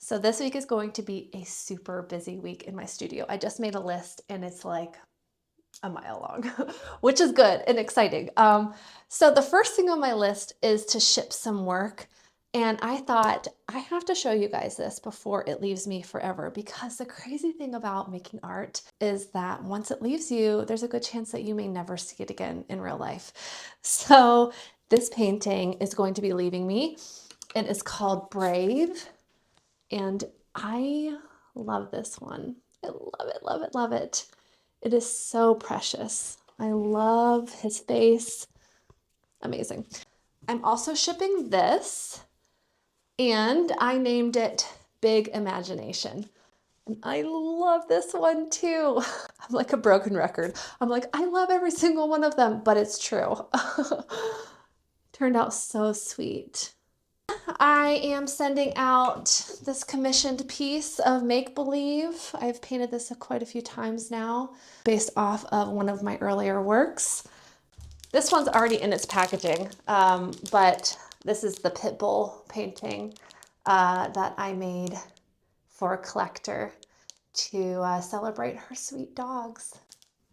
So this week is going to be a super busy week in my studio. I just made a list and it's like a mile long, which is good and exciting. So the first thing on my list is to ship some work. And I thought I have to show you guys this before it leaves me forever, because the crazy thing about making art is that once it leaves you, there's a good chance that you may never see it again in real life. So this painting is going to be leaving me, and it's called Brave. And I love this one. I love it, love it, love it. It is so precious. I love his face. Amazing. I'm also shipping this, and I named it Big Imagination. And I love this one too. I'm like a broken record. I'm like, I love every single one of them, but it's true. Turned out so sweet. I am sending out this commissioned piece of make-believe. I've painted this quite a few times now, based off of one of my earlier works. This one's already in its packaging, but this is the Pitbull painting that I made for a collector to celebrate her sweet dogs.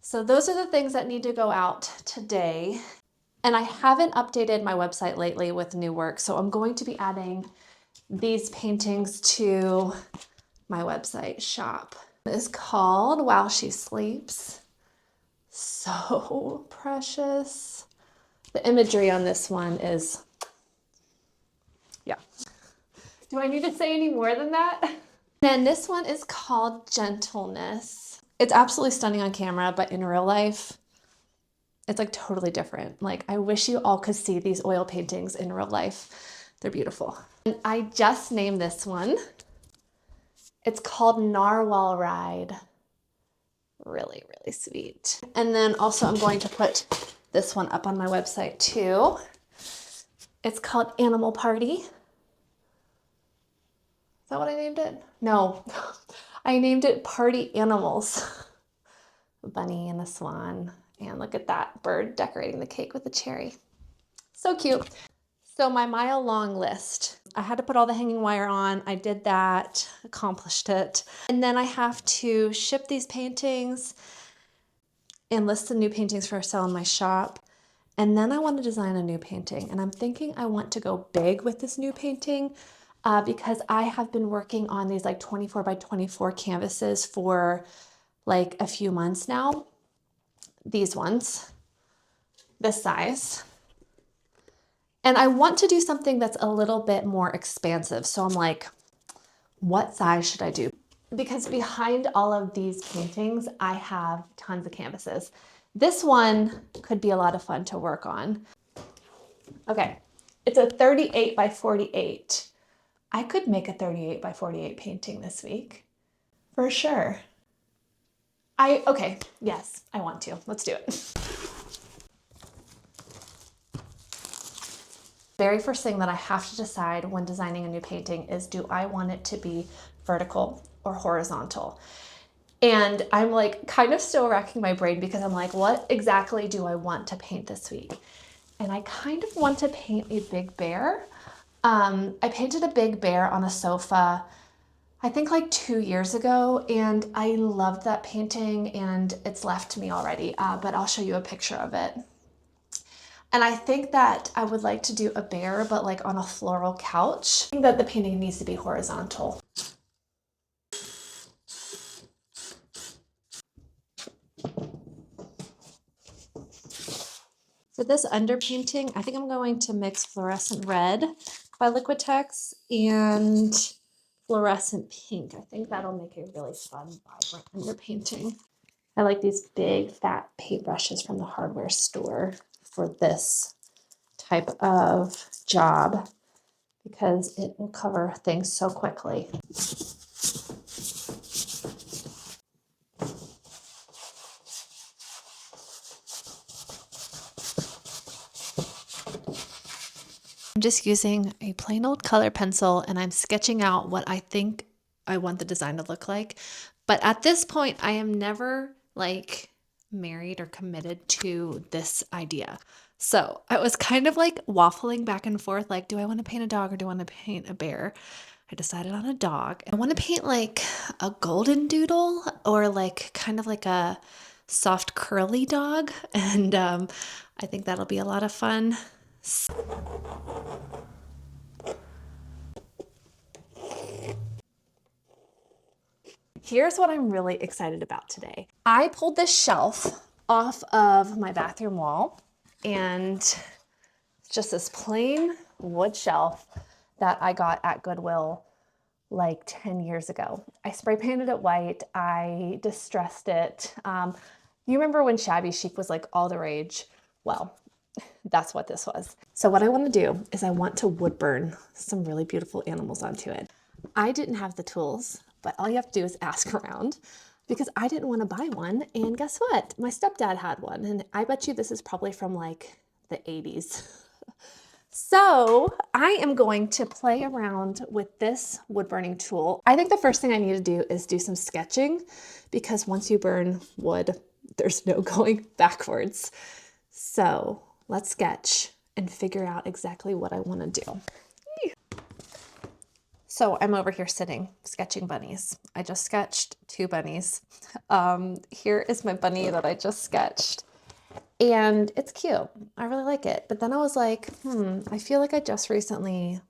So those are the things that need to go out today. And I haven't updated my website lately with new work, so I'm going to be adding these paintings to my website shop. It's called While She Sleeps. So precious. The imagery on this one is, yeah. Do I need to say any more than that? And this one is called Gentleness. It's absolutely stunning on camera, but in real life, it's like totally different. Like, I wish you all could see these oil paintings in real life. They're beautiful. And I just named this one. It's called Narwhal Ride. Really, really sweet. And then also I'm going to put this one up on my website too. It's called Animal Party. Is that what I named it? No, I named it Party Animals. A bunny and a swan. And look at that bird decorating the cake with a cherry. So cute. So my mile-long list. I had to put all the hanging wire on. I did that, accomplished it. And then I have to ship these paintings and list the new paintings for sale in my shop. And then I want to design a new painting. And I'm thinking I want to go big with this new painting because I have been working on these like 24 by 24 canvases for like a few months now. These ones, this size. And I want to do something that's a little bit more expansive. So I'm like, what size should I do? Because behind all of these paintings, I have tons of canvases. This one could be a lot of fun to work on. Okay, it's a 38 by 48. I could make a 38 by 48 painting this week, for sure. Okay, yes, I want to. Let's do it. Very first thing that I have to decide when designing a new painting is, do I want it to be vertical or horizontal? And I'm like kind of still racking my brain because I'm like, what exactly do I want to paint this week? And I kind of want to paint a big bear. I painted a big bear on a sofa, I think like 2 years ago, and I loved that painting and it's left me already, but I'll show you a picture of it. And I think that I would like to do a bear, but like on a floral couch. I think that the painting needs to be horizontal. For this underpainting, I think I'm going to mix fluorescent red by Liquitex and fluorescent pink. I think that'll make a really fun, vibrant underpainting. I like these big fat paintbrushes from the hardware store for this type of job because it will cover things so quickly. I'm just using a plain old color pencil and I'm sketching out what I think I want the design to look like. But at this point, I am never like married or committed to this idea. So I was kind of like waffling back and forth, like, do I want to paint a dog or do I want to paint a bear? I decided on a dog. I want to paint like a golden doodle or like kind of like a soft curly dog. And I think that'll be a lot of fun. Here's what I'm really excited about today. I pulled this shelf off of my bathroom wall, and it's just this plain wood shelf that I got at Goodwill like 10 years ago. I spray painted it white. I distressed it. You remember when shabby chic was like all the rage? Well, that's what this was. So what I want to do is I want to wood burn some really beautiful animals onto it. I didn't have the tools, but all you have to do is ask around because I didn't want to buy one. And guess what? My stepdad had one. And I bet you this is probably from like the 80s. So I am going to play around with this wood burning tool. I think the first thing I need to do is do some sketching because once you burn wood, there's no going backwards. So let's sketch and figure out exactly what I want to do. So I'm over here sitting, sketching bunnies. I just sketched 2 bunnies. Here is my bunny that I just sketched. And it's cute. I really like it. But then I was like, I feel like I just recently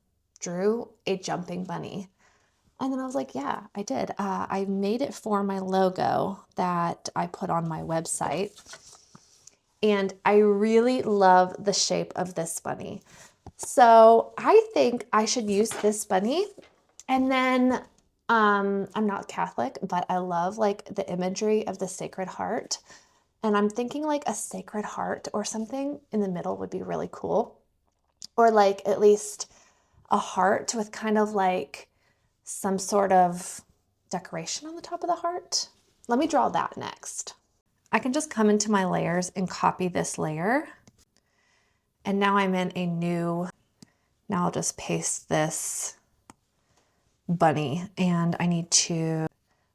drew a jumping bunny. And then I was like, yeah, I did. I made it for my logo that I put on my website. And I really love the shape of this bunny. So I think I should use this bunny. And then I'm not Catholic, but I love like the imagery of the Sacred Heart. And I'm thinking like a Sacred Heart or something in the middle would be really cool. Or like at least a heart with kind of like some sort of decoration on the top of the heart. Let me draw that next. I can just come into my layers and copy this layer. And now I'm in a new, now I'll just paste this bunny and I need to,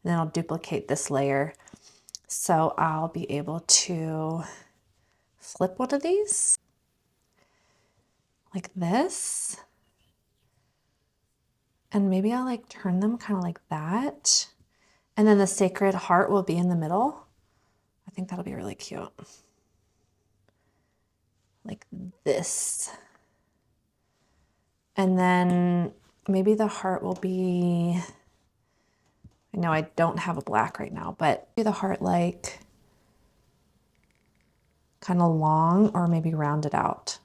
then I'll duplicate this layer. So I'll be able to flip one of these like this. And maybe I'll like turn them kind of like that. And then the Sacred Heart will be in the middle. I think that'll be really cute. Like this. And then maybe the heart will be, I know I don't have a black right now, but do the heart like kind of long or maybe rounded out.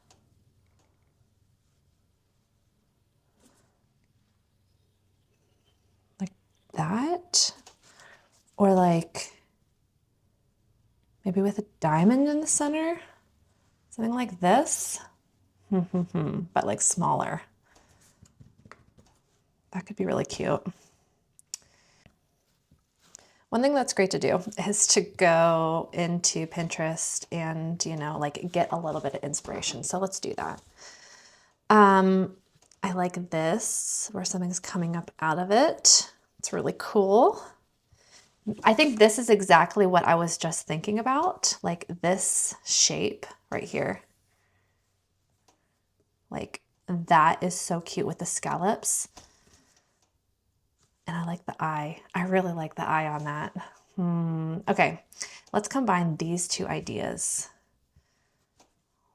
Like that. Or like maybe with a diamond in the center. Something like this. But like smaller. That could be really cute. One thing that's great to do is to go into Pinterest and, you know, like get a little bit of inspiration. So let's do that. I like this where something's coming up out of it. It's really cool. I think this is exactly what I was just thinking about, like this shape right here. Like that is so cute with the scallops. And I like the eye. I really like the eye on that. Okay, let's combine these 2 ideas.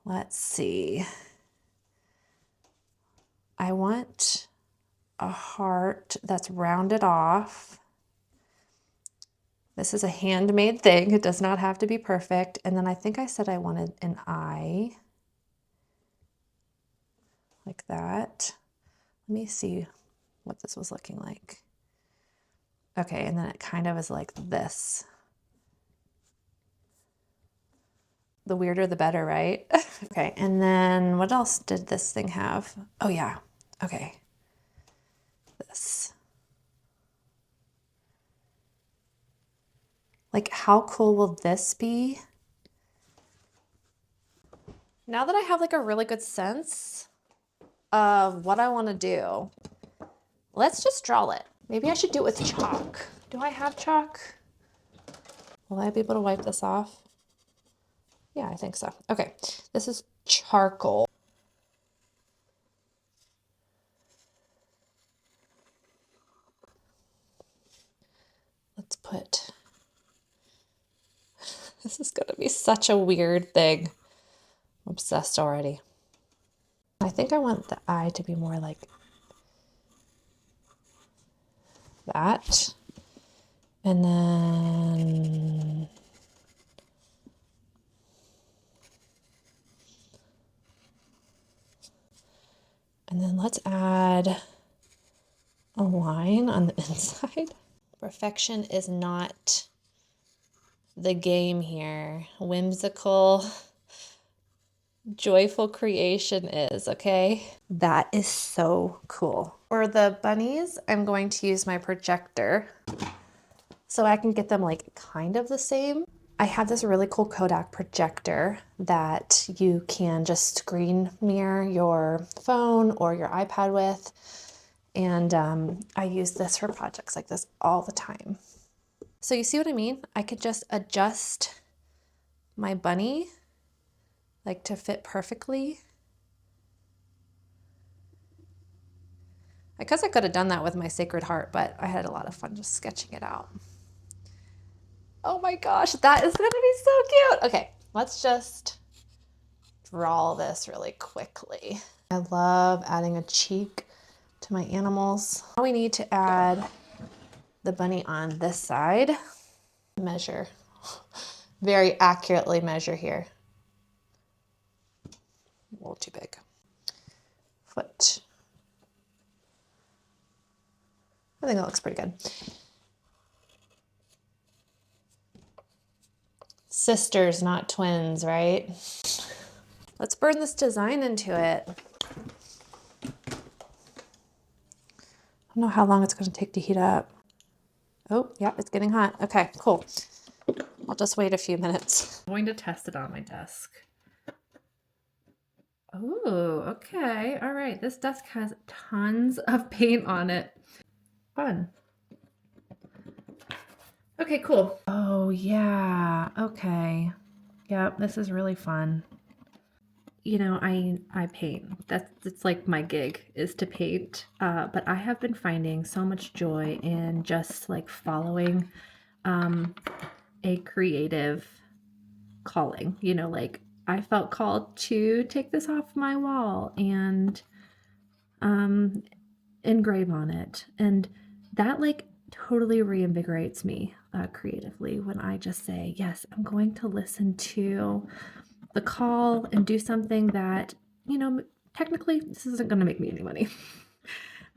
Let's see. I want a heart that's rounded off. This is a handmade thing. It does not have to be perfect. And then I think I said I wanted an eye. Like that. Let me see what this was looking like. Okay, and then it kind of is like this. The weirder the better, right? Okay, and then what else did this thing have? Oh yeah, okay. This. Like how cool will this be? Now that I have like a really good sense of what I want to do, let's just draw it. Maybe I should do it with chalk. Do I have chalk? Will I be able to wipe this off? Yeah, I think so. Okay, this is charcoal. This is gonna be such a weird thing. I'm obsessed already. I think I want the eye to be more like that. And then let's add a line on the inside. Perfection is not the game here. Whimsical, joyful creation is, okay? That is so cool. For the bunnies, I'm going to use my projector so I can get them like kind of the same. I have this really cool Kodak projector that you can just screen mirror your phone or your iPad with. And I use this for projects like this all the time. So you see what I mean? I could just adjust my bunny like to fit perfectly. I guess I could have done that with my Sacred Heart, but I had a lot of fun just sketching it out. Oh my gosh, that is gonna be so cute. Okay, let's just draw this really quickly. I love adding a cheek to my animals. Now we need to add the bunny on this side. Measure, very accurately measure here. A little too big. Foot. I think that looks pretty good. Sisters, not twins, right? Let's burn this design into it. I don't know how long it's going to take to heat up. Oh, yeah, it's getting hot. Okay, cool. I'll just wait a few minutes. I'm going to test it on my desk. Oh, okay. All right. This desk has tons of paint on it. Fun. Okay, cool. Oh, yeah. Okay. Yep, this is really fun. You know, I paint. It's like my gig is to paint. But I have been finding so much joy in just like following a creative calling. You know, like I felt called to take this off my wall and engrave on it. And that like totally reinvigorates me creatively when I just say, yes, I'm going to listen to the call and do something that, you know, technically this isn't going to make me any money,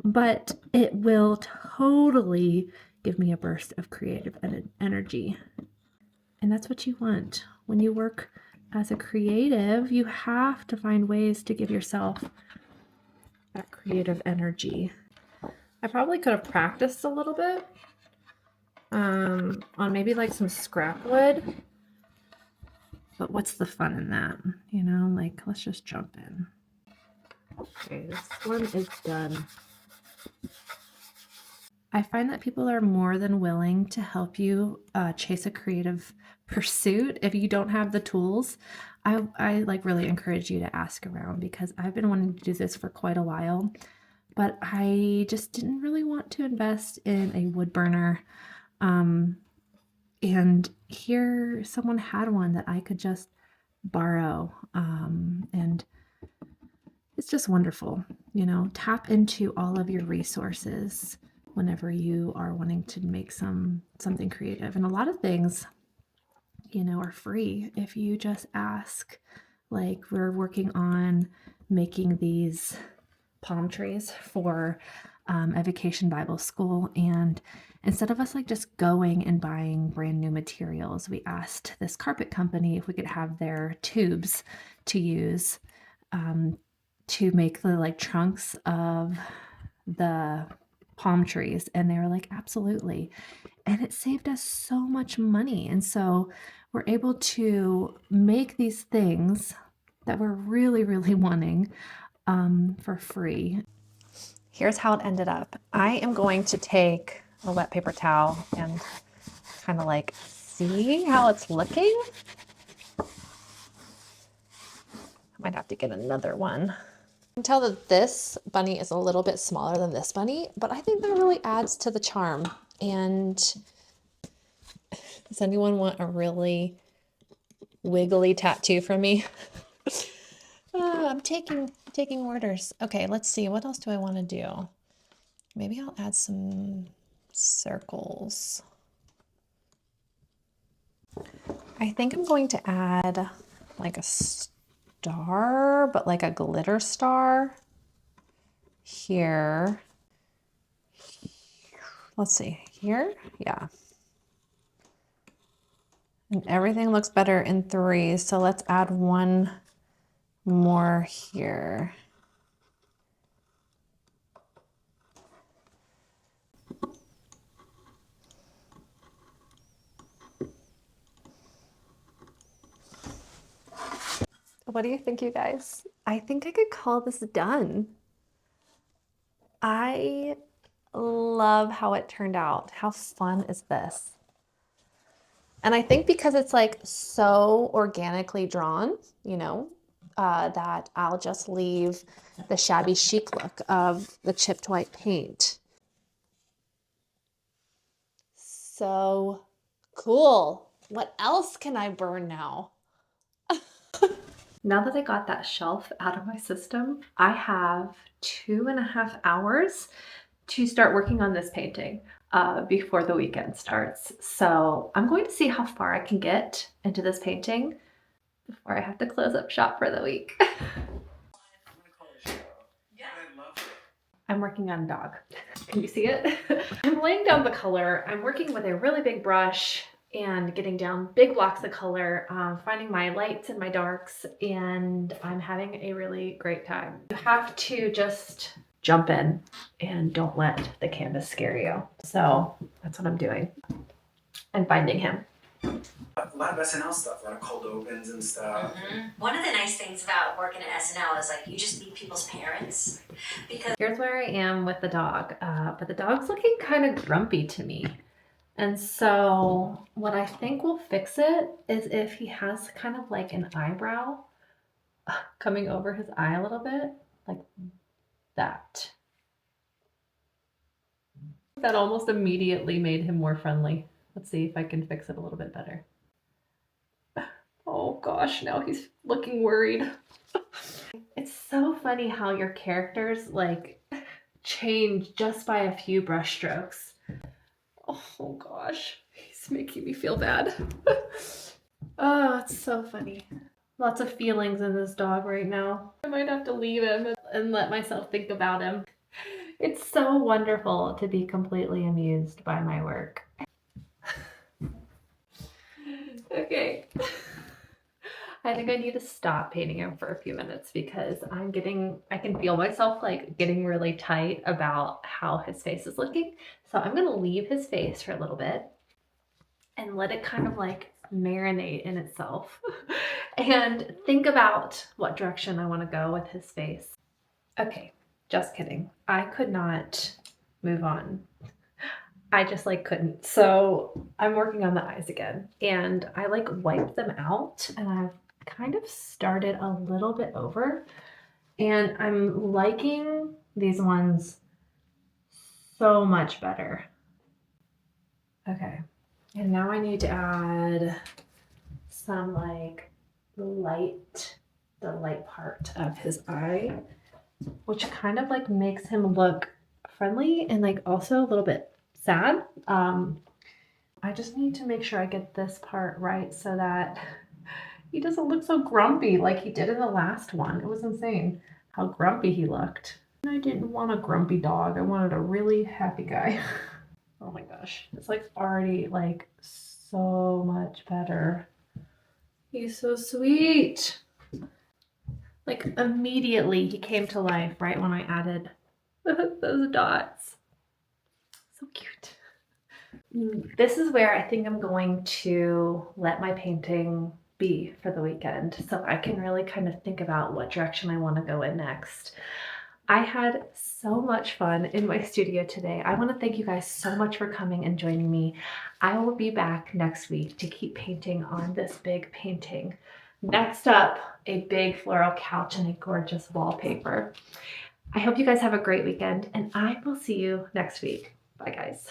but it will totally give me a burst of creative energy. And that's what you want. When you work as a creative, you have to find ways to give yourself that creative energy. I probably could have practiced a little bit on maybe like some scrap wood. But what's the fun in that? You know, like, let's just jump in. Okay, this one is done. I find that people are more than willing to help you chase a creative pursuit if you don't have the tools. I like really encourage you to ask around because I've been wanting to do this for quite a while, but I just didn't really want to invest in a wood burner. And here someone had one that I could just borrow. And it's just wonderful, you know, tap into all of your resources whenever you are wanting to make something creative. And a lot of things, you know, are free if you just ask. Like we're working on making these palm trees for a vacation Bible school, and instead of us like just going and buying brand new materials, we asked this carpet company if we could have their tubes to use to make the like trunks of the palm trees, and they were like, absolutely. And it saved us so much money. And so we're able to make these things that we're really, really wanting for free. Here's how it ended up. I am going to take a wet paper towel and kind of like see how it's looking. I might have to get another one. I can tell that this bunny is a little bit smaller than this bunny, but I think that really adds to the charm. And does anyone want a really wiggly tattoo from me. I'm taking orders. Okay, let's see. What else do I want to do? Maybe I'll add some circles. I think I'm going to add like a star, but like a glitter star here. Let's see, here? Yeah. And everything looks better in threes, so let's add one more here. What do you think, you guys? I think I could call this done. I love how it turned out. How fun is this? And I think because it's like so organically drawn, you know, that I'll just leave the shabby chic look of the chipped white paint. So cool. What else can I burn now? Now that I got that shelf out of my system, I have 2.5 hours to start working on this painting before the weekend starts. So I'm going to see how far I can get into this painting before I have to close up shop for the week. I'm working on a dog. Can you see it? I'm laying down the color. I'm working with a really big brush and getting down big blocks of color, finding my lights and my darks, and I'm having a really great time. You have to just jump in and don't let the canvas scare you. So that's what I'm doing and finding him. A lot of SNL stuff, a lot of cold opens and stuff. One of the nice things about working at SNL is like you just meet people's parents. Because here's where I am with the dog, but the dog's looking kind of grumpy to me. And so what I think will fix it is if he has kind of like an eyebrow coming over his eye a little bit, like that. That almost immediately made him more friendly. Let's see if I can fix it a little bit better. Oh gosh, now he's looking worried. It's so funny how your characters like change just by a few brush strokes. Oh gosh, he's making me feel bad. Oh, it's so funny. Lots of feelings in this dog right now. I might have to leave him and let myself think about him. It's so wonderful to be completely amused by my work. Okay. I think I need to stop painting him for a few minutes because I can feel myself like getting really tight about how his face is looking. So I'm gonna leave his face for a little bit and let it kind of like marinate in itself and think about what direction I want to go with his face. Okay, just kidding. I could not move on. I just like couldn't. So I'm working on the eyes again and I like wiped them out and I've kind of started a little bit over and I'm liking these ones so much better. Okay. And now I need to add some like the light part of his eye, which kind of like makes him look friendly and like also a little bit sad. I just need to make sure I get this part right so that he doesn't look so grumpy like he did in the last one. It was insane how grumpy he looked. I didn't want a grumpy dog. I wanted a really happy guy. Oh my gosh, it's like already like so much better. He's so sweet. Like immediately he came to life right when I added those dots. So cute. This is where I think I'm going to let my painting be for the weekend so I can really kind of think about what direction I want to go in next. I had so much fun in my studio today. I want to thank you guys so much for coming and joining me. I will be back next week to keep painting on this big painting. Next up, a big floral couch and a gorgeous wallpaper. I hope you guys have a great weekend and I will see you next week. Bye guys.